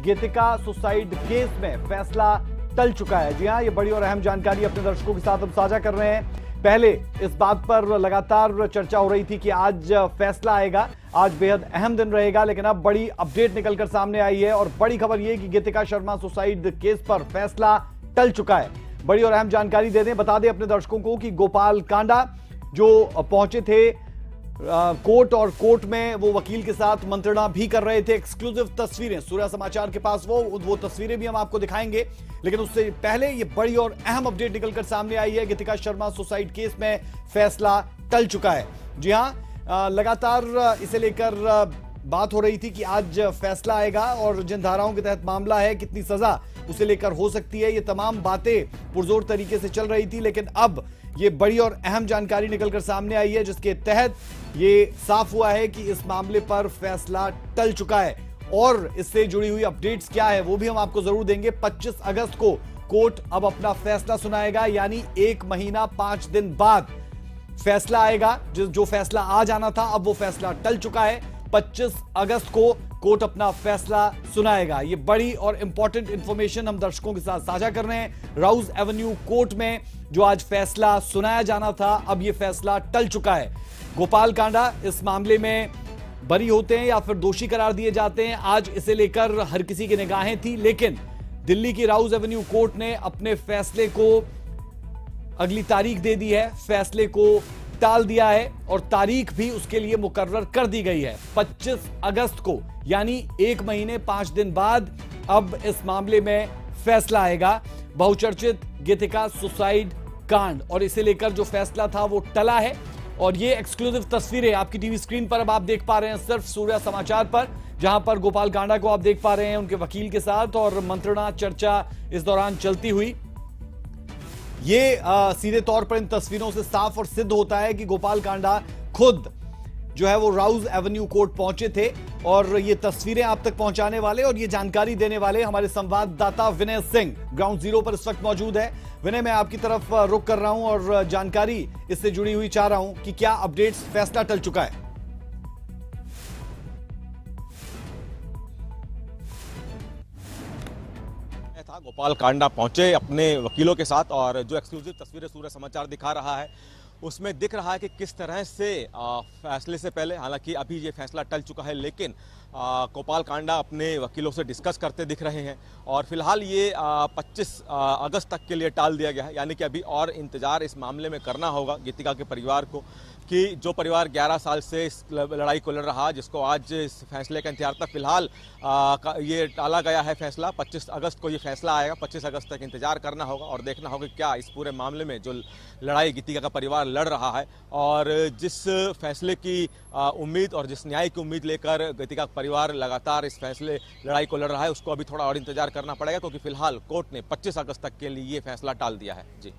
गीतिका suicide case में फैसला टल चुका है। जी हां, ये बड़ी और अहम जानकारी अपने दर्शकों के साथ हम साझा कर रहे हैं। पहले इस बात पर लगातार चर्चा हो रही थी कि आज फैसला आएगा, आज बेहद अहम दिन रहेगा, लेकिन अब बड़ी अपडेट निकलकर सामने आई है और बड़ी खबर यह कि गीतिका शर्मा सुसाइड केस पर फैसला टल चुका है। बड़ी और अहम जानकारी दे दें, बता दें अपने दर्शकों को कि गोपाल कांडा जो पहुंचे थे कोर्ट और कोर्ट में वो वकील के साथ मंत्रणा भी कर रहे थे। एक्सक्लूसिव तस्वीरें सूर्य समाचार के पास वो तस्वीरें भी हम आपको दिखाएंगे, लेकिन उससे पहले ये बड़ी और अहम अपडेट निकलकर सामने आई है। गीतिका शर्मा सुसाइड केस में फैसला टल चुका है। जी हां, लगातार इसे लेकर बात हो रही थी कि आज फैसला आएगा और जिन धाराओं के तहत मामला है, कितनी सजा उसे लेकर हो सकती है, ये तमाम बातें पुरजोर तरीके से चल रही थी। लेकिन अब ये बड़ी और अहम जानकारी निकलकर सामने आई है, जिसके तहत ये साफ हुआ है कि इस मामले पर फैसला टल चुका है। और इससे जुड़ी हुई अपडेट्स क्या है वो भी हम आपको जरूर देंगे। 25 अगस्त को कोर्ट अब अपना फैसला सुनाएगा, यानी 1 महीना 5 दिन बाद फैसला आएगा। जो फैसला आ जाना था, अब वो फैसला टल चुका है। 25 अगस्त को कोर्ट अपना फैसला सुनाएगा। ये बड़ी और इंपॉर्टेंट इंफॉर्मेशन हम दर्शकों के साथ साझा कर रहे हैं। राउज एवेन्यू कोर्ट में जो आज फैसला सुनाया जाना था, अब ये फैसला टल चुका है। गोपाल कांडा इस मामले में बरी होते हैं या फिर दोषी करार दिए जाते हैं, आज इसे लेकर हर किसी की निगाहें थी। लेकिन दिल्ली की राउज एवेन्यू कोर्ट ने अपने फैसले को अगली तारीख दे दी है, फैसले को टाल दिया है और तारीख भी उसके लिए मुकर्रर कर दी गई है 25 अगस्त को, यानी 1 महीने 5 दिन बाद अब इस मामले में फैसला आएगा। बहुचर्चित गीतिका सुसाइड कांड और इसे लेकर जो फैसला था वो टला है। और ये एक्सक्लूसिव तस्वीरें आपकी टीवी स्क्रीन पर अब आप देख पा रहे हैं, सिर्फ सूर्य समाचार पर, जहां पर गोपाल कांडा को आप देख पा रहे हैं उनके वकील के साथ और मंत्रणा चर्चा इस दौरान चलती हुई। ये सीधे तौर पर इन तस्वीरों से साफ और सिद्ध होता है कि गोपाल कांडा खुद जो है वो राउज एवेन्यू कोर्ट पहुंचे थे। और ये तस्वीरें आप तक पहुंचाने वाले और ये जानकारी देने वाले हमारे संवाददाता विनय सिंह ग्राउंड जीरो पर इस वक्त मौजूद है। विनय, मैं आपकी तरफ रुख कर रहा हूं और जानकारी इससे जुड़ी हुई चाह रहा हूं कि क्या अपडेट्स, फैसला टल चुका है? गोपाल कांडा पहुंचे अपने वकीलों के साथ और जो एक्सक्लूसिव तस्वीरें सूर्य समाचार दिखा रहा है उसमें दिख रहा है कि किस तरह से फैसले से पहले, हालांकि अभी ये फैसला टल चुका है, लेकिन गोपाल कांडा अपने वकीलों से डिस्कस करते दिख रहे हैं। और फिलहाल ये 25 अगस्त तक के लिए टाल दिया गया है, यानी कि अभी और इंतजार इस मामले में करना होगा गीतिका के परिवार को, कि जो परिवार 11 साल से इस लड़ाई को लड़ रहा, जिसको आज इस फैसले का इंतजार था, फिलहाल ये टाला गया है फैसला। 25 अगस्त को ये फैसला आएगा, 25 अगस्त तक इंतजार करना होगा और देखना होगा क्या इस पूरे मामले में जो लड़ाई गीतिका का परिवार लड़ रहा है और जिस फैसले की उम्मीद और जिस न्याय की उम्मीद लेकर गीतिका का परिवार लगातार इस फैसले लड़ाई को लड़ रहा है, उसको अभी थोड़ा और इंतजार करना पड़ेगा, क्योंकि फिलहाल कोर्ट ने 25 अगस्त तक के लिए ये फैसला टाल दिया है। जी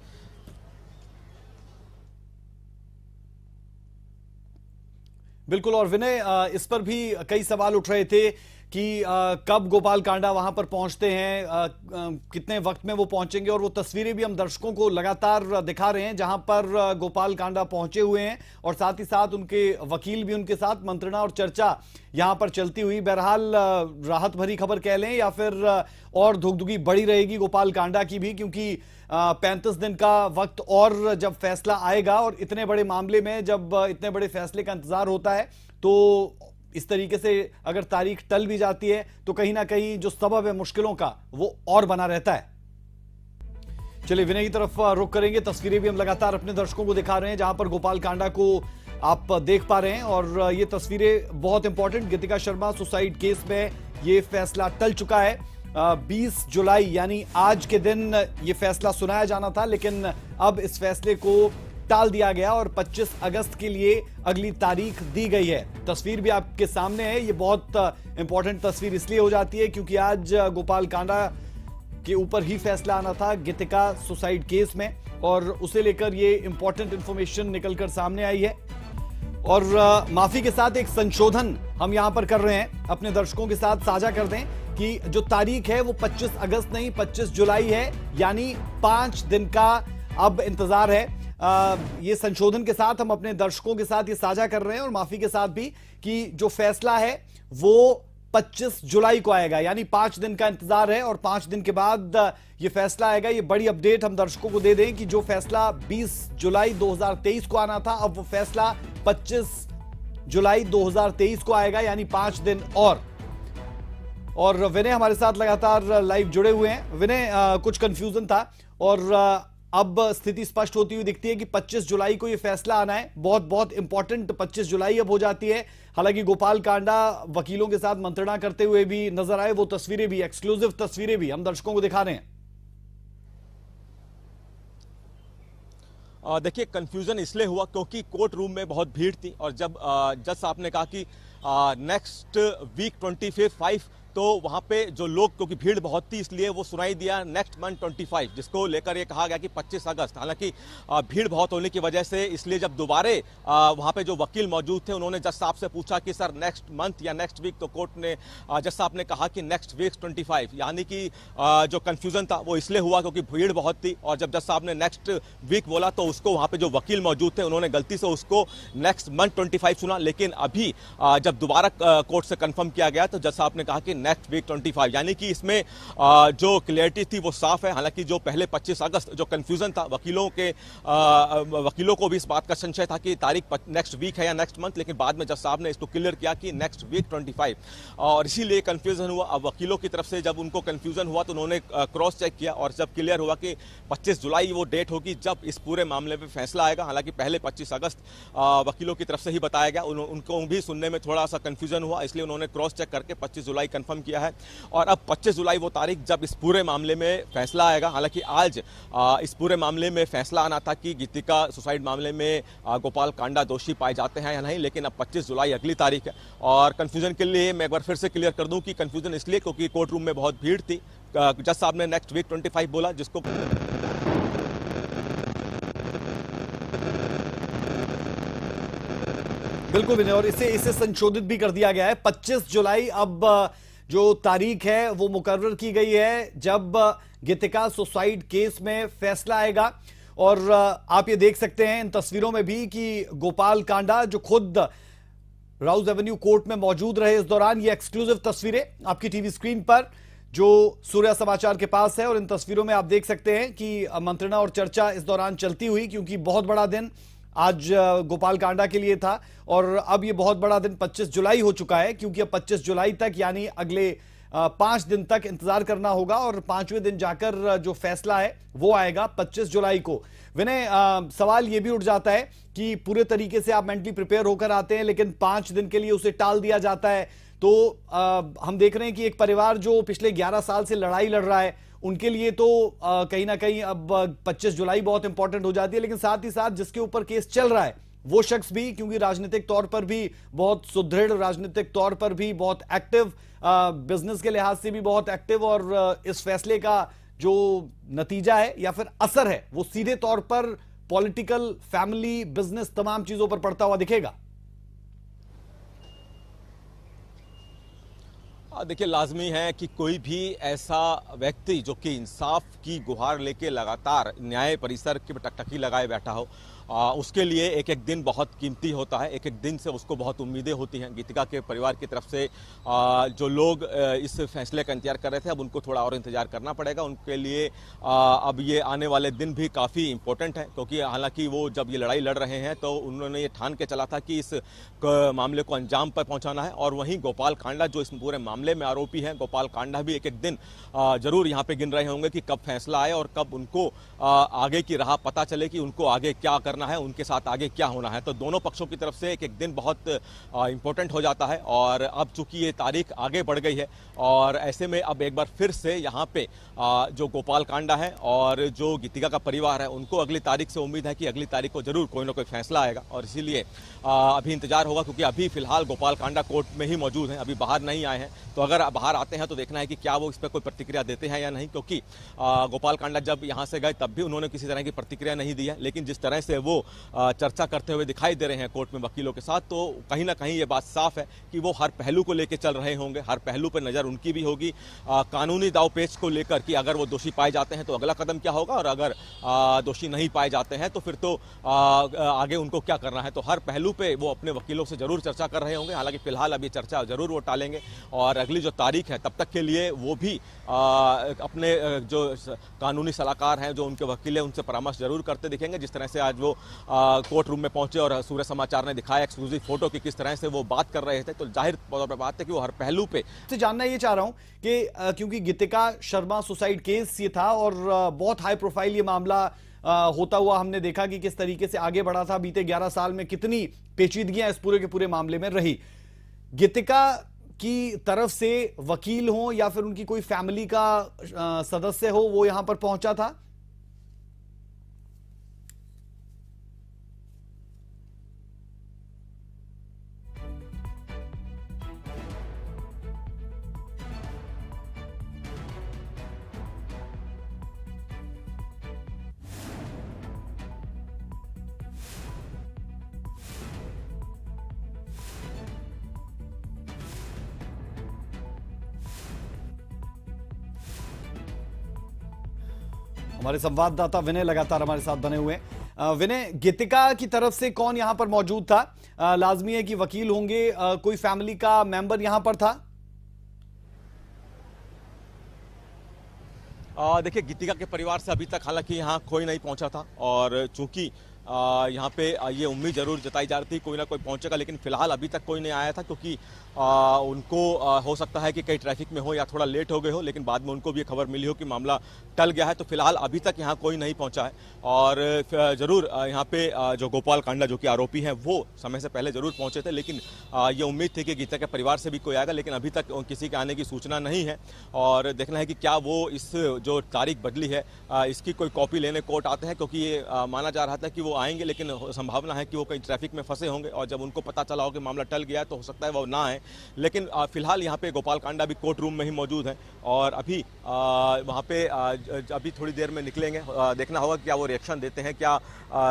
बिल्कुल। और विनय, इस पर भी कई सवाल उठ रहे थे कि कब गोपाल कांडा वहां पर पहुंचते हैं, कितने वक्त में वो पहुंचेंगे, और वो तस्वीरें भी हम दर्शकों को लगातार दिखा रहे हैं जहां पर गोपाल कांडा पहुंचे हुए हैं और साथ ही साथ उनके वकील भी उनके साथ, मंत्रणा और चर्चा यहां पर चलती हुई। बहरहाल राहत भरी खबर कह लें या फिर और धुकधुकी बढ़ी रहेगी गोपाल कांडा की भी, क्योंकि 35 दिन का वक्त और जब फैसला आएगा और इतने बड़े मामले में जब इतने बड़े फैसले का इंतजार होता है, तो इस तरीके से अगर तारीख टल भी जाती है तो कहीं ना कहीं जो सबब है मुश्किलों का वो और बना रहता है। चलिए विनय की तरफ रुख करेंगे। तस्वीरें भी हम लगातार अपने दर्शकों को दिखा रहे हैं जहां पर गोपाल कांडा को आप देख पा रहे हैं और ये तस्वीरें बहुत इंपॉर्टेंट, गीतिका शर्मा सुसाइड केस में ये फैसला टल चुका है। 20 जुलाई यानी आज के दिन ये फैसला सुनाया जाना था, लेकिन अब इस फैसले को टाल दिया गया और 25 अगस्त के लिए अगली तारीख दी गई है। तस्वीर भी आपके सामने है। ये बहुत इंपॉर्टेंट तस्वीर इसलिए हो जाती है क्योंकि आज गोपाल कांडा के ऊपर ही फैसला आना था गीतिका सुसाइड केस में और उसे लेकर ये इंपॉर्टेंट इंफॉर्मेशन निकलकर सामने आई है। और माफी के साथ एक संशोधन हम यहां पर कर रहे हैं, अपने दर्शकों के साथ साझा कर दें कि जो तारीख है वो 25 अगस्त नहीं 25 जुलाई है, यानी 5 दिन का अब इंतजार है। ये संशोधन के साथ हम अपने दर्शकों के साथ ये साझा कर रहे हैं और माफी के साथ भी कि जो फैसला है वो 25 जुलाई को आएगा, यानी 5 दिन का इंतजार है और 5 दिन के बाद ये फैसला आएगा। ये बड़ी अपडेट हम दर्शकों को दे दें कि जो फैसला 20 जुलाई 2023 को आना था, अब वो फैसला 25 जुलाई 2023 को आएगा, यानी 5 दिन और विनय हमारे साथ लगातार लाइव जुड़े हुए हैं। विनय, कुछ कंफ्यूजन था और अब स्थिति स्पष्ट होती हुई दिखती है कि 25 जुलाई को यह फैसला आना है। बहुत बहुत इंपॉर्टेंट 25 जुलाई अब हो जाती है। हालांकि गोपाल कांडा वकीलों के साथ मंत्रणा करते हुए भी नजर आए, वो तस्वीरें भी, एक्सक्लूसिव तस्वीरें भी हम दर्शकों को दिखा रहे हैं। देखिए, कंफ्यूजन इसलिए हुआ क्योंकि कोर्ट रूम में बहुत भीड़ थी और जब जज साहब ने कहा कि नेक्स्ट वीक 25 तो वहां पे जो लोग, क्योंकि भीड़ बहुत थी इसलिए वो सुनाई दिया नेक्स्ट मंथ 25, जिसको लेकर ये कहा गया कि 25 अगस्त। हालांकि भीड़ बहुत होने की वजह से इसलिए जब दोबारे वहां पे जो वकील मौजूद थे उन्होंने जज साहब से पूछा कि सर नेक्स्ट मंथ या नेक्स्ट वीक, तो कोर्ट ने, जज साहब ने कहा कि नेक्स्ट वीक 25। यानी कि जो कंफ्यूजन था वो इसलिए हुआ क्योंकि भीड़ बहुत थी और जब जज साहब ने नेक्स्ट वीक बोला तो उसको वहां पे जो वकील मौजूद थे उन्होंने गलती से उसको नेक्स्ट मंथ 25 सुना। लेकिन अभी जब दोबारा कोर्ट से कंफर्म किया गया तो जज साहब ने कहा कि नेक्स्ट वीक 25, यानी कि इसमें जो क्लियरिटी थी वो साफ है। हालांकि जो पहले 25 अगस्त जो कंफ्यूजन था, वकीलों को भी इस बात का संशय था कि तारीख नेक्स्ट वीक है या नेक्स्ट मंथ, लेकिन बाद में जज साहब ने इसको क्लियर किया कि नेक्स्ट वीक 25 और इसीलिए कंफ्यूजन हुआ। अब वकीलों की तरफ से जब उनको कंफ्यूजन हुआ तो उन्होंने क्रॉस चेक किया और जब क्लियर हुआ कि 25 जुलाई वो डेट होगी जब इस पूरे मामले में फैसला आएगा। हालांकि पहले 25 अगस्त वकीलों की तरफ से ही बताया गया, उनको भी सुनने में थोड़ा सा कंफ्यूजन हुआ, इसलिए उन्होंने क्रॉस चेक करके 25 जुलाई कंफर्म किया है और अब 25 जुलाई वो तारीख जब इस पूरे मामले में फैसला आएगा। हालांकि आज इस पूरे मामले में फैसला आना था कि गीतिका सुसाइड मामले में गोपाल कांडा दोषी पाए जाते हैं या नहीं, लेकिन अब 25 जुलाई अगली तारीख है। और कंफ्यूजन के लिए मैं एक बार फिर से क्लियर कर दूं कि कंफ्यूजन इसलिए क्योंकि कोर्ट रूम में बहुत भीड़ थी। जज साहब ने नेक्स्ट वीक 25 बोला, जिसको बिल्कुल विनय, और इसे संशोधित भी कर दिया गया है। 25 जुलाई अब जो तारीख है वो मुकर्रर की गई है जब गीतिका सुसाइड केस में फैसला आएगा। और आप ये देख सकते हैं इन तस्वीरों में भी कि गोपाल कांडा जो खुद राउज एवेन्यू कोर्ट में मौजूद रहे इस दौरान, ये एक्सक्लूसिव तस्वीरें आपकी टीवी स्क्रीन पर जो सूर्या समाचार के पास है। और इन तस्वीरों में आप देख सकते हैं कि मंत्रणा और चर्चा इस दौरान चलती हुई, क्योंकि बहुत बड़ा दिन आज गोपाल कांडा के लिए था और अब ये बहुत बड़ा दिन 25 जुलाई हो चुका है, क्योंकि अब 25 जुलाई तक यानी अगले 5 दिन तक इंतजार करना होगा और 5वें दिन जाकर जो फैसला है वो आएगा 25 जुलाई को। विनय, सवाल ये भी उठ जाता है कि पूरे तरीके से आप मेंटली प्रिपेयर होकर आते हैं लेकिन 5 दिन के लिए उसे टाल दिया जाता है, तो हम देख रहे हैं कि एक परिवार जो पिछले 11 साल से लड़ाई लड़ रहा है उनके लिए तो कहीं ना कहीं अब 25 जुलाई बहुत इंपॉर्टेंट हो जाती है, लेकिन साथ ही साथ जिसके ऊपर केस चल रहा है वो शख्स भी, क्योंकि राजनीतिक तौर पर भी बहुत सुदृढ़, राजनीतिक तौर पर भी बहुत एक्टिव, बिजनेस के लिहाज से भी बहुत एक्टिव, और इस फैसले का जो नतीजा है या फिर असर है वो सीधे तौर पर पॉलिटिकल, फैमिली, बिजनेस, तमाम चीजों पर पड़ता हुआ दिखेगा। देखिए, लाजमी है कि कोई भी ऐसा व्यक्ति जो कि इंसाफ की गुहार लेके लगातार न्याय परिसर की टकटकी लगाए बैठा हो, उसके लिए एक एक दिन बहुत कीमती होता है। एक एक दिन से उसको बहुत उम्मीदें होती हैं। गीतिका के परिवार की तरफ से जो लोग इस फैसले का इंतजार कर रहे थे, अब उनको थोड़ा और इंतजार करना पड़ेगा। उनके लिए अब ये आने वाले दिन भी काफ़ी इंपॉर्टेंट हैं, क्योंकि हालांकि वो जब ये लड़ाई लड़ रहे हैं तो उन्होंने ये ठान के चला था कि इस मामले को अंजाम पर पहुंचाना है। और वहीं गोपाल कांडा जो इस पूरे मामले में आरोपी हैं, गोपाल कांडा भी एक एक दिन जरूर यहाँ पे गिन रहे होंगे कि कब फैसला आए और कब उनको आगे की राह पता चले कि उनको आगे क्या करना है, उनके साथ आगे क्या होना है। तो दोनों पक्षों की तरफ से एक एक दिन बहुत इंपॉर्टेंट हो जाता है। और अब चूंकि ये तारीख आगे बढ़ गई है और ऐसे में अब एक बार फिर से यहाँ पे जो गोपाल कांडा है और जो गीतिका का परिवार है उनको अगली तारीख से उम्मीद है कि अगली तारीख को जरूर कोई ना कोई फैसला आएगा। और इसीलिए अभी इंतजार होगा, क्योंकि अभी फिलहाल गोपाल कांडा कोर्ट में ही मौजूद हैं, अभी बाहर नहीं आए हैं। तो अगर बाहर आते हैं तो देखना है कि क्या वो इस पर कोई प्रतिक्रिया देते हैं या नहीं, क्योंकि गोपाल कांडा जब यहाँ से गए तब भी उन्होंने किसी तरह की प्रतिक्रिया नहीं दी है। लेकिन जिस तरह से वो चर्चा करते हुए दिखाई दे रहे हैं कोर्ट में वकीलों के साथ, तो कहीं ना कहीं ये बात साफ है कि वो हर पहलू को लेकर चल रहे होंगे, हर पहलू पर नज़र उनकी भी होगी, कानूनी दाव पेच को लेकर कि अगर वो दोषी पाए जाते हैं तो अगला कदम क्या होगा, और अगर दोषी नहीं पाए जाते हैं तो फिर तो आगे उनको क्या करना है। तो हर पहलू पे वो अपने वकीलों से जरूर चर्चा कर रहे होंगे। हालांकि फिलहाल अभी चर्चा जरूर वो टालेंगे और अगली जो तारीख है तब तक के लिए वो भी अपने जो कानूनी सलाहकार हैं, जो उनके वकील हैं, उनसे परामर्श जरूर करते दिखेंगे। जिस तरह से आज वो कोर्ट रूम में पहुंचे और सूर्य समाचार ने दिखाया एक्सक्लूसिव फोटो की किस तरह से वो बात कर रहे थे, तो जाहिर तौर पर बात है कि वो हर पहलू पे जानना ये चाह रहा हूं कि क्योंकि गीतिका शर्मा सुसाइड केस ये था और बहुत हाई प्रोफाइल ये मामला होता हुआ हमने देखा कि किस तरीके से आगे बढ़ा था। बीते 11 साल में कितनी पेचीदगियां इस पूरे के पूरे मामले में रही। गीतिका की तरफ से वकील हो या फिर उनकी कोई फैमिली का सदस्य हो, वो यहां पर पहुंचा था? हमारे संवाददाता विनय लगातार हमारे साथ बने हुए हैं। विनय, गीतिका की तरफ से कौन यहां पर मौजूद था? लाजमी है कि वकील होंगे, कोई फैमिली का मेंबर यहां पर था? देखिए, गीतिका के परिवार से अभी तक हालांकि यहाँ कोई नहीं पहुंचा था और चूंकि यहाँ पे ये उम्मीद जरूर जताई जा रही थी कोई ना कोई पहुंचेगा, लेकिन फिलहाल अभी तक कोई नहीं आया था क्योंकि उनको हो सकता है कि कहीं ट्रैफिक में हो या थोड़ा लेट हो गए हो, लेकिन बाद में उनको भी खबर मिली हो कि मामला टल गया है। तो फिलहाल अभी तक यहाँ कोई नहीं पहुंचा है और जरूर यहाँ पे जो गोपाल कांडा जो कि आरोपी हैं वो समय से पहले जरूर पहुंचे थे, लेकिन ये उम्मीद थी कि गीता के परिवार से भी कोई आएगा, लेकिन अभी तक किसी के आने की सूचना नहीं है। और देखना है कि क्या वो इस जो तारीख बदली है इसकी कोई कॉपी लेने कोर्ट आते हैं, क्योंकि ये माना जा रहा था कि वो आएंगे, लेकिन संभावना है कि वो कहीं ट्रैफिक में फंसे होंगे और जब उनको पता चला हो कि मामला टल गया है तो हो सकता है वो ना आए। लेकिन फिलहाल यहाँ पे गोपाल कांडा भी कोर्ट रूम में ही मौजूद हैं और अभी वहाँ पे अभी थोड़ी देर में निकलेंगे। देखना होगा क्या वो रिएक्शन देते हैं, क्या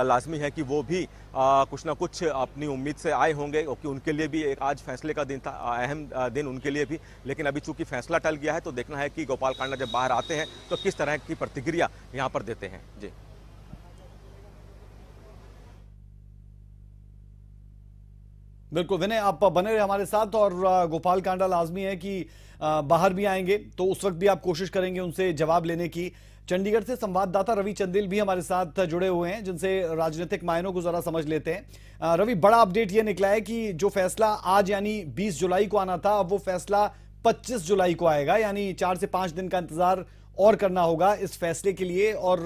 लाजमी है कि वो भी कुछ ना कुछ अपनी उम्मीद से आए होंगे, क्योंकि उनके लिए भी एक आज फैसले का दिन था, अहम दिन उनके लिए भी। लेकिन अभी चूंकि फैसला टल गया है तो देखना है कि गोपाल कांडा जब बाहर आते हैं तो किस तरह की प्रतिक्रिया यहाँ पर देते हैं। जी बिल्कुल विनय, आप बने रहे हमारे साथ और गोपाल कांडा लाजमी है कि बाहर भी आएंगे तो उस वक्त भी आप कोशिश करेंगे उनसे जवाब लेने की। चंडीगढ़ से संवाददाता रवि चंदेल भी हमारे साथ जुड़े हुए हैं जिनसे राजनीतिक मायनों को जरा समझ लेते हैं। रवि, बड़ा अपडेट ये निकला है कि जो फैसला आज यानी 20 जुलाई को आना था, अब वो फैसला 25 जुलाई को आएगा, यानी 4 से 5 दिन का इंतजार और करना होगा इस फैसले के लिए। और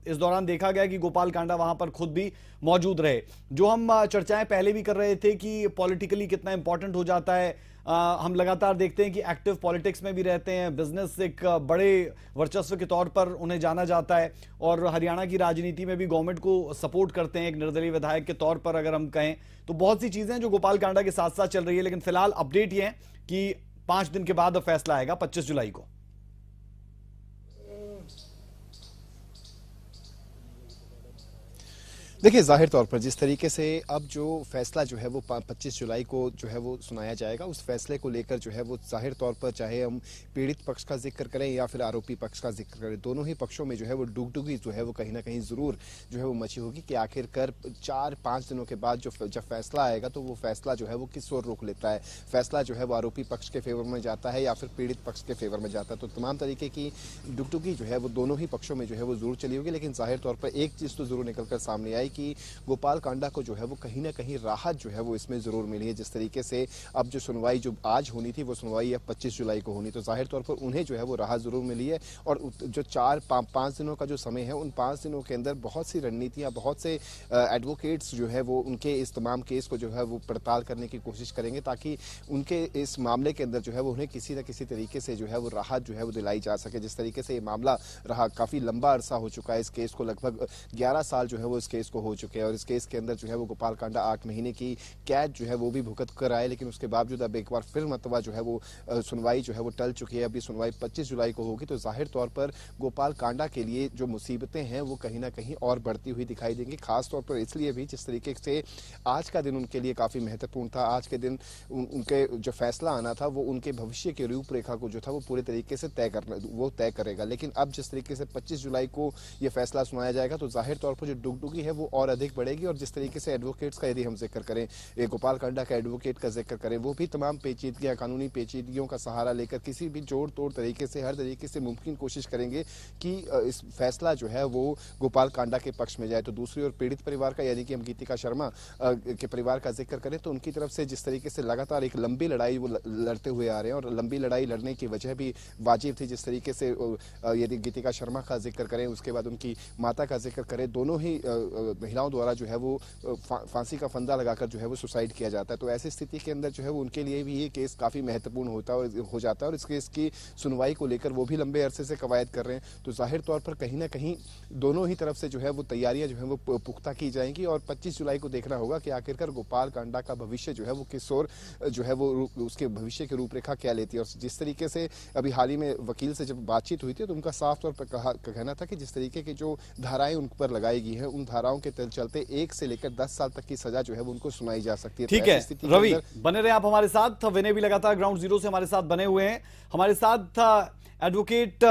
इस दौरान देखा गया कि गोपाल कांडा वहां पर खुद भी मौजूद रहे। जो हम चर्चाएं पहले भी कर रहे थे कि पॉलिटिकली कितना इंपॉर्टेंट हो जाता है, हम लगातार देखते हैं कि एक्टिव पॉलिटिक्स में भी रहते हैं, बिजनेस एक बड़े वर्चस्व के तौर पर उन्हें जाना जाता है और हरियाणा की राजनीति में भी गवर्नमेंट को सपोर्ट करते हैं एक निर्दलीय विधायक के तौर पर अगर हम कहें तो। बहुत सी चीजें जो गोपाल कांडा के साथ साथ चल रही है, लेकिन फिलहाल अपडेट ये है कि 5 दिन के बाद फैसला आएगा 25 जुलाई को। देखिए, जाहिर तौर पर जिस तरीके से अब जो फैसला जो है वो 25 जुलाई को जो है वो सुनाया जाएगा, उस फैसले को लेकर जो है वो जाहिर तौर पर चाहे हम पीड़ित पक्ष का जिक्र करें या फिर आरोपी पक्ष का जिक्र करें, दोनों ही पक्षों में जो है वो डुगडुगी जो है वो कहीं ना कहीं ज़रूर जो है वो मची होगी कि आखिरकार 4-5 दिनों के बाद जब फैसला आएगा तो वो फैसला जो है वो किस ओर रुख लेता है। फैसला जो है वो आरोपी पक्ष के फेवर में जाता है या फिर पीड़ित पक्ष के फेवर में जाता है। तो तमाम तरीके की डुगडुगी जो है वो दोनों ही पक्षों में जो है वो ज़रूर चली होगी। लेकिन जाहिर तौर पर एक चीज़ तो ज़रूर निकल कर सामने आई कि गोपाल कांडा को जो है वो कहीं ना कहीं राहत जो है वो इसमें जरूर मिली है। जिस तरीके से अब जो सुनवाई जो आज होनी थी वो सुनवाई अब 25 जुलाई को होनी, तो जाहिर तौर पर उन्हें जो है वो राहत जरूर मिली है। और जो 4-5 दिनों का जो समय है, उन 5 दिनों के अंदर बहुत सी रणनीतियां, बहुत से एडवोकेट्स जो है वो उनके इस तमाम केस को जो है वो पड़ताल करने की कोशिश करेंगे ताकि उनके इस मामले के अंदर जो है वो उन्हें किसी न किसी तरीके से जो है वो राहत जो है वो दिलाई जा सके। जिस तरीके से ये मामला रहा, काफ़ी लंबा अरसा हो चुका है इस केस को, लगभग 11 साल जो है वो इस केस को को हो चुके हैं और इस केस के अंदर जो है वो गोपाल कांडा 8 महीने की कैद जो है वो भी भुगत कर आए, लेकिन उसके बावजूद अब एक बार फिर मतवा जो है वो सुनवाई जो है वो टल चुकी है। अभी सुनवाई 25 जुलाई को होगी, तो जाहिर तौर पर गोपाल कांडा के लिए जो मुसीबतें हैं वो कहीं ना कहीं और बढ़ती हुई दिखाई देंगी, खासतौर पर इसलिए भी जिस तरीके से आज का दिन उनके लिए काफ़ी महत्वपूर्ण था। आज के दिन उनके जो फैसला आना था वो उनके भविष्य की रूपरेखा को जो था वो पूरे तरीके से तय करेगा। लेकिन अब जिस तरीके से 25 जुलाई को ये फैसला सुनाया जाएगा तो जाहिर तौर पर जो डुगडुगी है वो और अधिक बढ़ेगी। और जिस तरीके से एडवोकेट्स का यदि हम जिक्र करें, गोपाल कांडा का एडवोकेट का जिक्र करें, वो भी तमाम पेचीदगियां, कानूनी पेचीदगियों का सहारा लेकर किसी भी जोड़ तोड़ तरीके से, हर तरीके से मुमकिन कोशिश करेंगे कि इस फैसला जो है वो गोपाल कांडा के पक्ष में जाए। तो दूसरी ओर पीड़ित परिवार का, यानी कि हम गीतिका शर्मा के परिवार का जिक्र करें तो उनकी तरफ से जिस तरीके से लगातार एक लंबी लड़ाई वो लड़ते हुए आ रहे हैं और लंबी लड़ाई लड़ने की वजह भी वाजिब थी। जिस तरीके से यदि गीतिका शर्मा का जिक्र करें, उसके बाद उनकी माता का जिक्र करें, दोनों ही महिलाओं द्वारा जो है वो फांसी का फंदा लगाकर जो है वो सुसाइड किया जाता है। तो ऐसी स्थिति के अंदर जो है वो उनके लिए भी ये केस काफ़ी महत्वपूर्ण हो जाता है और इस केस की सुनवाई को लेकर वो भी लंबे अरसे से कवायद कर रहे हैं। तो जाहिर तौर पर कहीं ना कहीं दोनों ही तरफ से जो है वो तैयारियां जो है वो पुख्ता की जाएंगी और 25 जुलाई को देखना होगा कि आखिरकार गोपाल कांडा का भविष्य जो है वो किस ओर जो है वो उसके भविष्य की रूपरेखा क्या लेती है। और जिस तरीके से अभी हाल ही में वकील से जब बातचीत हुई थी तो उनका साफ तौर पर कहना था कि जिस तरीके की जो धाराएं उन पर लगाई गई हैं उन धाराओं के चलते 1 से लेकर 10 साल तक की सजा जो है वो उनको सुनाई जा सकती है। ठीक है रवि, बने रहे आप हमारे साथ। विनय भी लगातार ग्राउंड जीरो से हमारे साथ बने हुए हैं। हमारे साथ एडवोकेट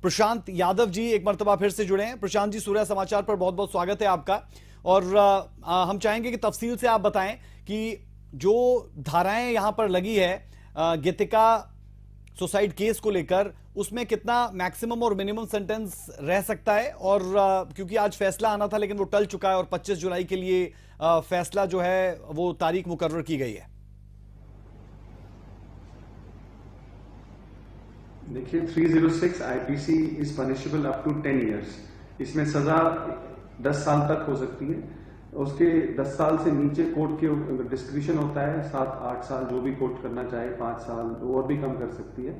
प्रशांत यादव जी एक मर्तबा फिर से जुड़े हैं। प्रशांत जी, सूर्या समाचार पर बहुत बहुत स्वागत है आपका। और हम चाहेंगे कि तफसील से आप बताएं कि जो धाराएं यहां पर लगी है गीतिका सुसाइड केस को लेकर, उसमें कितना मैक्सिमम और मिनिमम सेंटेंस रह सकता है। और क्योंकि आज फैसला आना था लेकिन वो टल चुका है और 25 जुलाई के लिए फैसला जो है वो तारीख मुकर्रर की गई है। देखिए 306 IPC is punishable up to 10 years. इसमें सजा 10 साल तक हो सकती है। उसके 10 साल से नीचे कोर्ट के डिस्क्रिशन होता है, 7-8 साल जो भी कोर्ट करना चाहे, 5 साल और भी कम कर सकती है।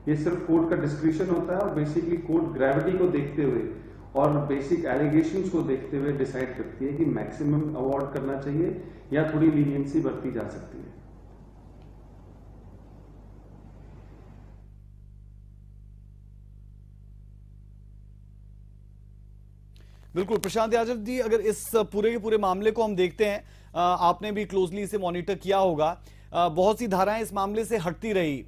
ये सिर्फ कोर्ट का डिस्क्रिशन होता है और बेसिकली कोर्ट ग्रेविटी को देखते हुए और बेसिक एलिगेशंस को देखते हुए डिसाइड करती है कि मैक्सिमम अवॉर्ड करना चाहिए या थोड़ी लीनियंसी बरती जा सकती है। बिल्कुल प्रशांत यादव जी, अगर इस पूरे के पूरे मामले को हम देखते हैं, आपने भी क्लोजली इसे मॉनिटर किया होगा, बहुत सी धाराएं इस मामले से हटती रही,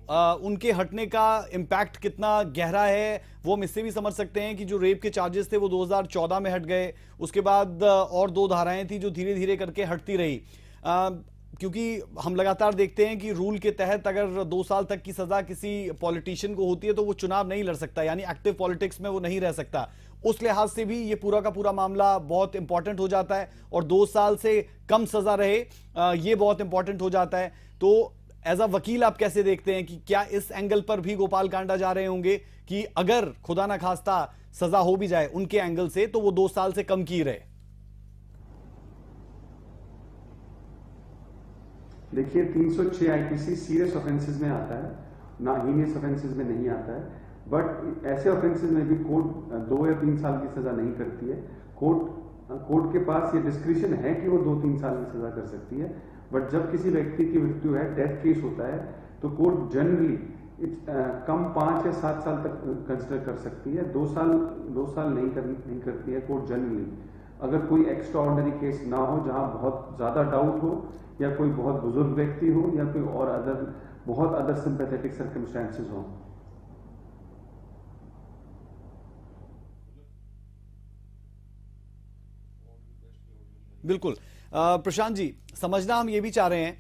उनके हटने का इम्पैक्ट कितना गहरा है वो हम इससे भी समझ सकते हैं कि जो रेप के चार्जेस थे वो 2014 में हट गए, उसके बाद और 2 धाराएं थी जो धीरे धीरे करके हटती रही। क्योंकि हम लगातार देखते हैं कि रूल के तहत अगर 2 साल तक की सजा किसी पॉलिटिशियन को होती है तो वो चुनाव नहीं लड़ सकता, यानी एक्टिव पॉलिटिक्स में वो नहीं रह सकता। उस लिहाज से भी ये पूरा का पूरा मामला बहुत इंपॉर्टेंट हो जाता है और 2 साल से कम सजा रहे ये बहुत इंपॉर्टेंट हो जाता है। तो एज अ वकील आप कैसे देखते हैं कि क्या इस एंगल पर भी गोपाल कांडा जा रहे होंगे कि अगर खुदा ना खास्ता सजा हो भी जाए उनके एंगल से तो वो 2 साल से कम की रहे? देखिए 306 आईपीसी सीरियस ऑफेंसेस में आता है, ना हीनियस ऑफेंसेस में नहीं आता है। बट ऐसे ऑफेंसेस में भी कोर्ट 2 या 3 साल की सजा नहीं करती है। कोर्ट के पास ये डिस्क्रिशन है कि वो 2-3 साल की सजा कर सकती है। बट जब किसी व्यक्ति की मृत्यु है, डेथ केस होता है, तो कोर्ट जनरली कम 5 या 7 साल तक कंसिडर कर सकती है। 2 साल नहीं करती है कोर्ट जनरली। अगर कोई एक्स्ट्राऑर्डिनरी केस ना हो जहां बहुत ज्यादा डाउट हो या कोई बहुत बुजुर्ग व्यक्ति हो या कोई और बहुत अदर सिंपैथेटिक सर्कमस्टेंसेस हो। बिल्कुल प्रशांत जी, समझना हम ये भी चाह रहे हैं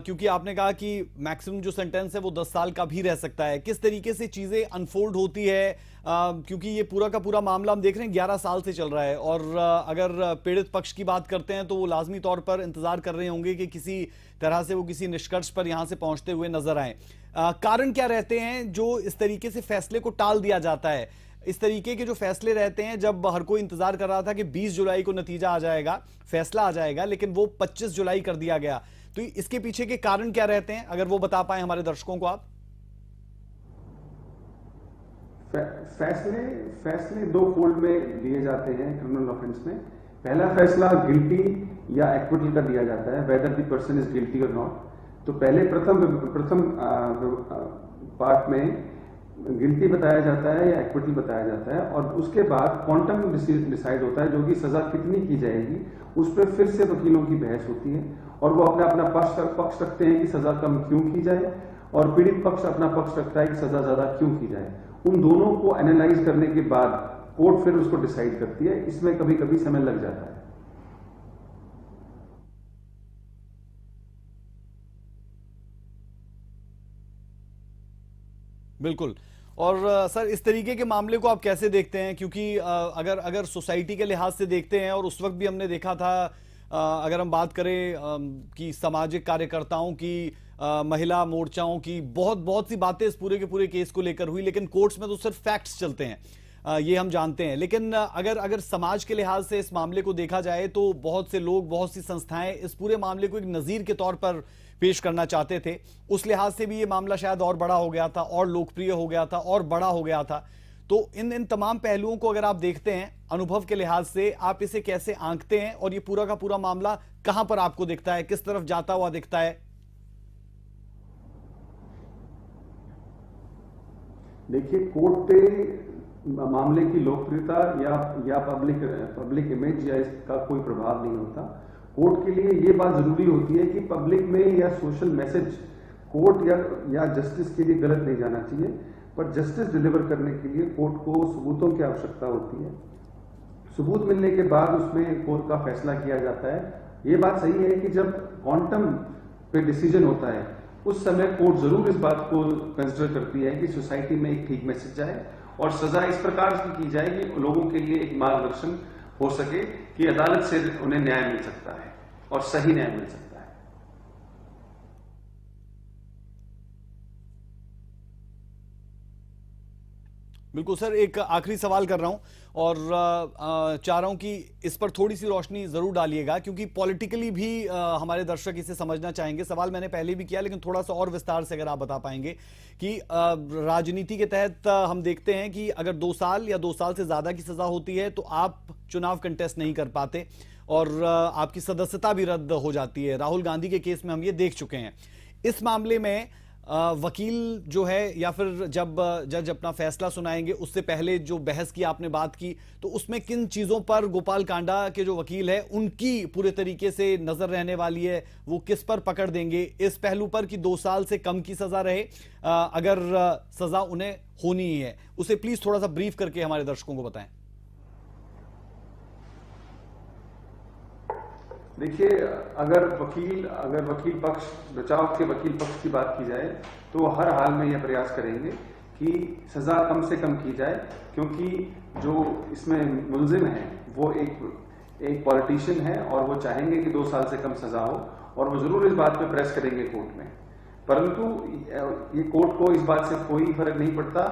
क्योंकि आपने कहा कि मैक्सिमम जो सेंटेंस है वो 10 साल का भी रह सकता है, किस तरीके से चीजें अनफोल्ड होती है, क्योंकि ये पूरा का पूरा मामला हम देख रहे हैं 11 साल से चल रहा है और अगर पीड़ित पक्ष की बात करते हैं तो वो लाजमी तौर पर इंतजार कर रहे होंगे कि किसी तरह से वो किसी निष्कर्ष पर यहां से पहुंचते हुए नजर आए। कारण क्या रहते हैं जो इस तरीके से फैसले को टाल दिया जाता है? इस तरीके के जो फैसले रहते हैं, जब हर कोई इंतजार कर रहा था कि 20 जुलाई को नतीजा आ जाएगा, फैसला आ जाएगा, लेकिन वो 25 जुलाई कर दिया गया, तो इसके पीछे के कारण क्या रहते हैं, अगर वो बता पाए हमारे दर्शकों को आप? फैसले 2 फोल्ड में लिए जाते हैं क्रिमिनल ऑफेंस में। पहला फैसला गिल्टी या एक्विटल का दिया जाता है, whether the person is guilty और नॉट। तो पहले प्रथम पार्ट में गिल्टी बताया जाता है या एक्विटल बताया जाता है, और उसके बाद क्वांटम डिसाइड होता है, जो कि सजा कितनी की जाएगी उस पर फिर से वकीलों की बहस होती है, और वो अपना अपना पक्ष रखते हैं कि सजा कम क्यों की जाए, और पीड़ित पक्ष अपना पक्ष रखता है कि सजा ज्यादा क्यों की जाए। उन दोनों को एनालाइज करने के बाद कोर्ट फिर उसको डिसाइड करती है। इसमें कभी कभी समय लग जाता है। बिल्कुल। और सर, इस तरीके के मामले को आप कैसे देखते हैं? क्योंकि अगर सोसाइटी के लिहाज से देखते हैं, और उस वक्त भी हमने देखा था, अगर हम बात करें कि सामाजिक कार्यकर्ताओं की, महिला मोर्चाओं की बहुत सी बातें इस पूरे के पूरे केस को लेकर हुई, लेकिन कोर्ट्स में तो सिर्फ फैक्ट्स चलते हैं, ये हम जानते हैं। लेकिन अगर समाज के लिहाज से इस मामले को देखा जाए तो बहुत से लोग, बहुत सी संस्थाएं इस पूरे मामले को एक नजीर के तौर पर पेश करना चाहते थे। उस लिहाज से भी ये मामला शायद और बड़ा हो गया था, और लोकप्रिय हो गया था, और बड़ा हो गया था। तो इन तमाम पहलुओं को अगर आप देखते हैं अनुभव के लिहाज से, आप इसे कैसे आंकते हैं, और ये पूरा का पूरा मामला कहां पर आपको दिखता है, किस तरफ जाता हुआ दिखता है? देखिए, कोर्ट पे मामले की लोकप्रियता या पब्लिक इमेज या इसका कोई प्रभाव नहीं होता। कोर्ट के लिए ये बात जरूरी होती है कि पब्लिक में या सोशल मैसेज कोर्ट या जस्टिस के लिए गलत नहीं जाना चाहिए, पर जस्टिस डिलीवर करने के लिए कोर्ट को सबूतों की आवश्यकता होती है। सबूत मिलने के बाद उसमें कोर्ट का फैसला किया जाता है। ये बात सही है कि जब क्वांटम पे डिसीजन होता है उस समय कोर्ट जरूर इस बात को कंसिडर करती है कि सोसाइटी में एक ठीक मैसेज जाए, और सजा इस प्रकार की जाए कि लोगों के लिए एक मार्गदर्शन हो सके कि अदालत से उन्हें न्याय मिल सकता है और सही न्याय मिल सकता है। बिल्कुल सर, एक आखिरी सवाल कर रहा हूं, और चाह रहा हूं कि इस पर थोड़ी सी रोशनी जरूर डालिएगा, क्योंकि पॉलिटिकली भी हमारे दर्शक इसे समझना चाहेंगे। सवाल मैंने पहले भी किया, लेकिन थोड़ा सा और विस्तार से अगर आप बता पाएंगे कि राजनीति के तहत हम देखते हैं कि अगर 2 साल या 2 साल से ज्यादा की सजा होती है तो आप चुनाव कंटेस्ट नहीं कर पाते, और आपकी सदस्यता भी रद्द हो जाती है। राहुल गांधी के केस में हम ये देख चुके हैं। इस मामले में वकील जो है, या फिर जब जज अपना फैसला सुनाएंगे उससे पहले जो बहस की आपने बात की, तो उसमें किन चीजों पर गोपाल कांडा के जो वकील है उनकी पूरे तरीके से नजर रहने वाली है? वो किस पर पकड़ देंगे? इस पहलू पर कि 2 साल से कम की सजा रहे, अगर सजा उन्हें होनी ही है, उसे प्लीज थोड़ा सा ब्रीफ करके हमारे दर्शकों को बताएं। देखिए, अगर वकील पक्ष, बचाव के वकील पक्ष की बात की जाए तो हर हाल में यह प्रयास करेंगे कि सजा कम से कम की जाए, क्योंकि जो इसमें मुलजिम है वो एक पॉलिटिशियन है, और वो चाहेंगे कि 2 साल से कम सजा हो, और वो जरूर इस बात पे प्रेस करेंगे कोर्ट में। परंतु ये कोर्ट को इस बात से कोई फर्क नहीं पड़ता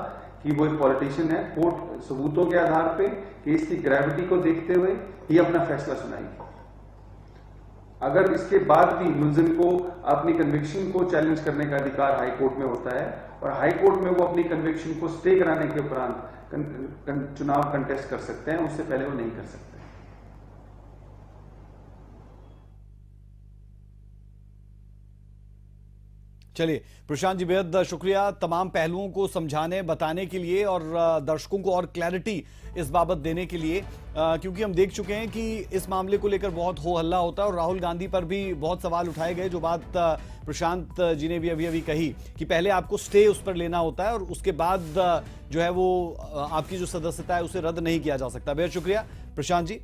कि वो एक पॉलिटिशियन है। कोर्ट सबूतों के आधार पे, केस की ग्रेविटी को देखते हुए ही अपना फैसला सुनाएगी। अगर इसके बाद भी मुलजिम को अपनी कन्विक्शन को चैलेंज करने का अधिकार हाई कोर्ट में होता है, और हाई कोर्ट में वो अपनी कन्विक्शन को स्टे कराने के उपरांत चुनाव कंटेस्ट कर सकते हैं, उससे पहले वो नहीं कर सकते। चलिए प्रशांत जी, बेहद शुक्रिया तमाम पहलुओं को समझाने, बताने के लिए, और दर्शकों को और क्लैरिटी इस बाबत देने के लिए, क्योंकि हम देख चुके हैं कि इस मामले को लेकर बहुत हो हल्ला होता है, और राहुल गांधी पर भी बहुत सवाल उठाए गए। जो बात प्रशांत जी ने भी अभी कही कि पहले आपको स्टे उस पर लेना होता है, और उसके बाद जो है वो आपकी जो सदस्यता है उसे रद्द नहीं किया जा सकता। बेहद शुक्रिया प्रशांत जी।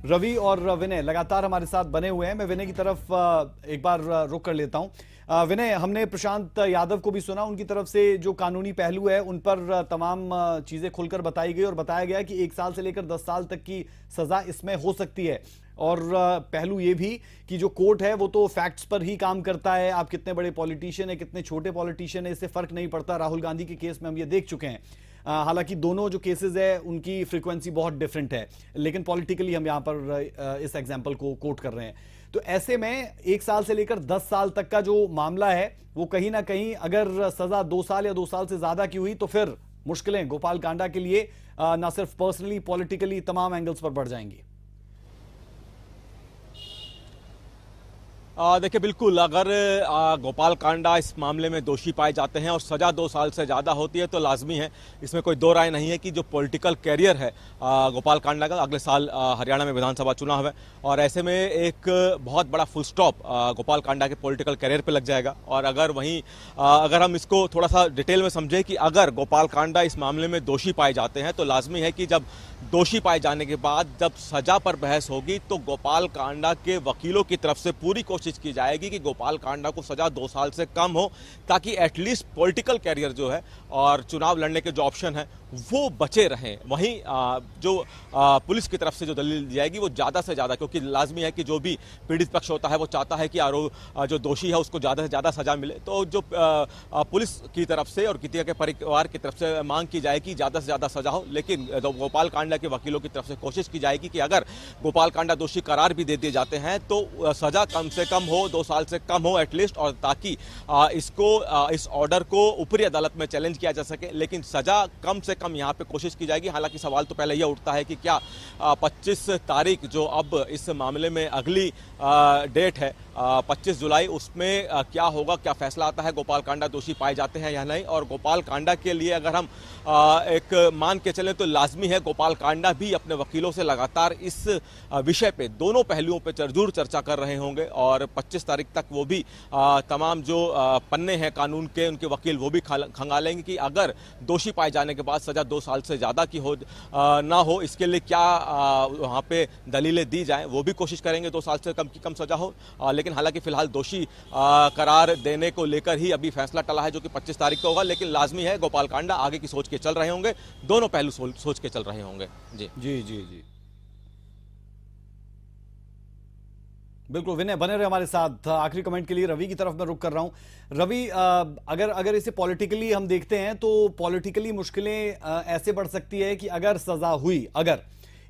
रवि और विनय लगातार हमारे साथ बने हुए हैं। मैं विनय की तरफ एक बार रुक कर लेता हूं। विनय, हमने प्रशांत यादव को भी सुना, उनकी तरफ से जो कानूनी पहलू है उन पर तमाम चीजें खुलकर बताई गई, और बताया गया कि 1 साल से लेकर 10 साल तक की सजा इसमें हो सकती है। और पहलू ये भी कि जो कोर्ट है वो तो फैक्ट्स पर ही काम करता है। आप कितने बड़े पॉलिटिशियन है, कितने छोटे पॉलिटिशियन है, इससे फर्क नहीं पड़ता। राहुल गांधी के केस में हम ये देख चुके हैं। हालांकि दोनों जो केसेस है उनकी फ्रीक्वेंसी बहुत डिफरेंट है, लेकिन पॉलिटिकली हम यहां पर इस एग्जांपल को कोट कर रहे हैं। तो ऐसे में 1 साल से लेकर 10 साल तक का जो मामला है वो कहीं ना कहीं, अगर सजा 2 साल या 2 साल से ज्यादा की हुई तो फिर मुश्किलें गोपाल कांडा के लिए ना सिर्फ पर्सनली, पॉलिटिकली, तमाम एंगल्स पर बढ़ जाएंगी। देखिए बिल्कुल, अगर गोपाल कांडा इस मामले में दोषी पाए जाते हैं और सजा 2 साल से ज़्यादा होती है तो लाजमी है, इसमें कोई दो राय नहीं है कि जो पॉलिटिकल कैरियर है गोपाल कांडा का, अगले साल हरियाणा में विधानसभा चुनाव है और ऐसे में एक बहुत बड़ा फुल स्टॉप गोपाल कांडा के पॉलिटिकल कैरियर पे लग जाएगा। और अगर वहीं अगर हम इसको थोड़ा सा डिटेल में समझें कि अगर गोपाल कांडा इस मामले में दोषी पाए जाते हैं तो लाजमी है कि जब दोषी पाए जाने के बाद जब सजा पर बहस होगी तो गोपाल कांडा के वकीलों की तरफ से पूरी कोशिश की जाएगी कि गोपाल कांडा को सजा 2 साल से कम हो, ताकि एटलीस्ट पॉलिटिकल कैरियर जो है और चुनाव लड़ने के जो ऑप्शन है वो बचे रहें। वहीं जो पुलिस की तरफ से जो दलील दी जाएगी वो ज़्यादा से ज़्यादा, क्योंकि लाजमी है कि जो भी पीड़ित पक्ष होता है वो चाहता है कि जो दोषी है उसको ज़्यादा से ज़्यादा सजा मिले, तो जो पुलिस की तरफ से और कितिया के परिवार की तरफ से मांग की जाएगी ज़्यादा से ज़्यादा सजा हो। लेकिन गोपाल कांडा के वकीलों की तरफ से कोशिश की जाएगी कि अगर गोपाल कांडा दोषी करार भी दे दिए जाते हैं तो सजा कम से कम हो, 2 साल से कम हो एटलीस्ट, और ताकि इस ऑर्डर को ऊपरी अदालत में चैलेंज किया जा सके। लेकिन सजा कम से कम यहाँ पे कोशिश की जाएगी। हालांकि सवाल तो पहले यह उठता है कि क्या 25 तारीख जो अब इस मामले में अगली डेट है 25 जुलाई, उसमें क्या होगा, क्या फैसला आता है, गोपाल कांडा दोषी पाए जाते हैं या नहीं। और गोपाल कांडा के लिए अगर हम एक मान के चलें तो लाजमी है गोपाल कांडा भी अपने वकीलों से लगातार इस विषय पे, दोनों पहलुओं पे जरूर चर्चा कर रहे होंगे और 25 तारीख तक वो भी तमाम जो पन्ने हैं कानून के, उनके वकील वो भी खंगालेंगे कि अगर दोषी पाए जाने के बाद सजा 2 साल से ज़्यादा की हो ना हो, इसके लिए क्या वहाँ पे दलीलें दी जाएं, वो भी कोशिश करेंगे 2 साल से कम की कम सजा हो। लेकिन हालांकि फिलहाल दोषी करार देने को लेकर ही अभी फैसला टला है जो कि 25 तारीख को होगा। लेकिन लाजमी है गोपाल कांडा आगे की सोच के चल रहे होंगे, दोनों पहलू सोच के चल रहे होंगे। जी जी जी जी, बिल्कुल विनय बने रहे हमारे साथ। आखिरी कमेंट के लिए रवि की तरफ मैं रुक कर रहा हूं। रवि, अगर इसे पॉलिटिकली हम देखते हैं तो पॉलिटिकली मुश्किलें ऐसे बढ़ सकती है कि अगर सजा हुई, अगर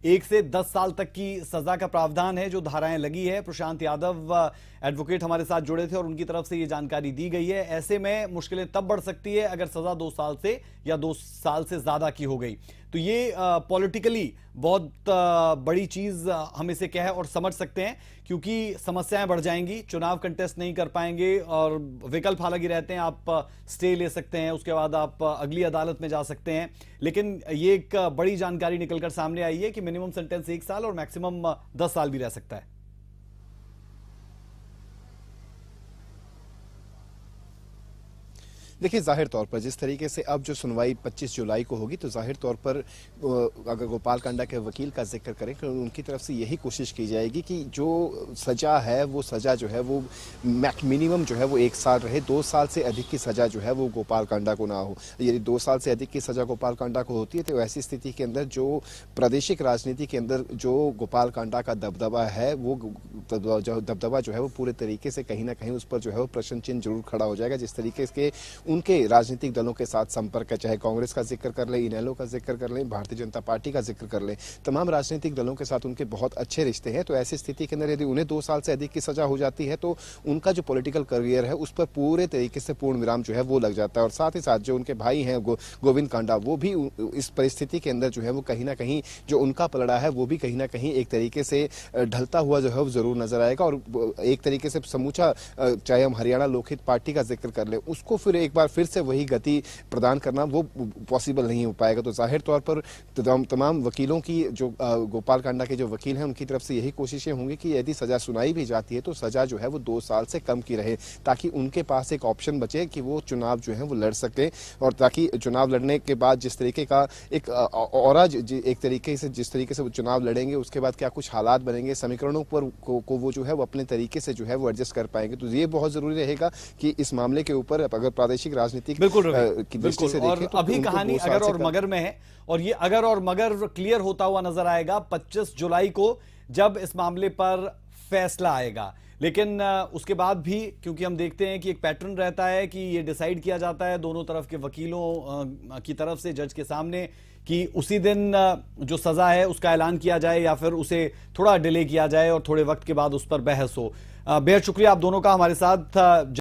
1 से 10 साल तक की सजा का प्रावधान है, जो धाराएं लगी है, प्रशांत यादव एडवोकेट हमारे साथ जुड़े थे और उनकी तरफ से ये जानकारी दी गई है। ऐसे में मुश्किलें तब बढ़ सकती है अगर सजा 2 साल से या 2 साल से ज्यादा की हो गई, तो ये पॉलिटिकली बहुत बड़ी चीज हम इसे कह और समझ सकते हैं, क्योंकि समस्याएं बढ़ जाएंगी, चुनाव कंटेस्ट नहीं कर पाएंगे और विकल्प हालांकि रहते हैं, आप स्टे ले सकते हैं, उसके बाद आप अगली अदालत में जा सकते हैं। लेकिन ये एक बड़ी जानकारी निकलकर सामने आई है कि मिनिमम सेंटेंस 1 साल और मैक्सिमम 10 साल भी रह सकता है। देखिए, जाहिर तौर पर जिस तरीके से अब जो सुनवाई 25 जुलाई को होगी, तो जाहिर तौर पर अगर गोपाल कांडा के वकील का जिक्र करें तो उनकी तरफ से यही कोशिश की जाएगी कि जो सजा है वो सजा जो है वो मिनिमम जो है वो 1 साल रहे, 2 साल से अधिक की सजा जो है वो गोपाल कांडा को ना हो। यदि 2 साल से अधिक की सजा गोपाल कांडा को होती है तो ऐसी स्थिति के अंदर जो प्रादेशिक राजनीति के अंदर जो गोपाल कांडा का दबदबा है, वो दबदबा जो है वो पूरे तरीके से कहीं ना कहीं उस पर जो है वो प्रश्न चिन्ह जरूर खड़ा हो जाएगा। जिस तरीके के उनके राजनीतिक दलों के साथ संपर्क है, चाहे कांग्रेस का जिक्र कर ले, इनेलो का जिक्र कर ले, भारतीय जनता पार्टी का जिक्र कर ले, तमाम राजनीतिक दलों के साथ उनके बहुत अच्छे रिश्ते हैं। तो ऐसी स्थिति के अंदर यदि उन्हें 2 साल से अधिक की सजा हो जाती है तो उनका जो पॉलिटिकल करियर है उस पर पूरे तरीके से पूर्ण विराम जो है वो लग जाता है। और साथ ही साथ जो उनके भाई हैं गोविंद कांडा, वो भी इस परिस्थिति के अंदर जो है वो कहीं ना कहीं जो उनका पलड़ा है वो भी कहीं ना कहीं एक तरीके से ढलता हुआ जो है वो जरूर नजर आएगा। और एक तरीके से समूचा, चाहे हम हरियाणा लोकहित पार्टी का जिक्र कर ले, उसको फिर एक बार फिर से वही गति प्रदान करना वो पॉसिबल नहीं हो पाएगा। तो जाहिर तौर पर तमाम वकीलों की, जो गोपाल कांडा के जो वकील हैं, उनकी तरफ से यही कोशिशें होंगी कि यदि सजा सुनाई भी जाती है तो सजा जो है वो 2 साल से कम की रहे, ताकि उनके पास एक ऑप्शन बचे कि वो चुनाव जो है वो लड़ सके। और ताकि चुनाव लड़ने के बाद जिस तरीके का एक और एक तरीके से जिस तरीके से वो चुनाव लड़ेंगे, उसके बाद क्या कुछ हालात बनेंगे, समीकरणों पर को वो जो है वो अपने तरीके से जो है वो एडजस्ट कर पाएंगे। तो ये बहुत जरूरी रहेगा कि इस मामले के ऊपर अगर प्रादेशिक राजनीतिक की दृष्टि से देखें तो अभी कहानी अगर और मगर में है, और ये अगर और मगर क्लियर होता हुआ नजर आएगा 25 जुलाई को, जब इस मामले पर फैसला आएगा। लेकिन उसके बाद भी, क्योंकि हम देखते हैं कि एक पैटर्न रहता है कि ये डिसाइड किया जाता है दोनों तरफ के वकीलों की तरफ से जज के सामने कि उसी दिन जो सजा है उसका ऐलान किया जाए या फिर उसे थोड़ा डिले किया जाए और थोड़े वक्त के बाद उस पर बहस हो। बेहद शुक्रिया आप दोनों का हमारे साथ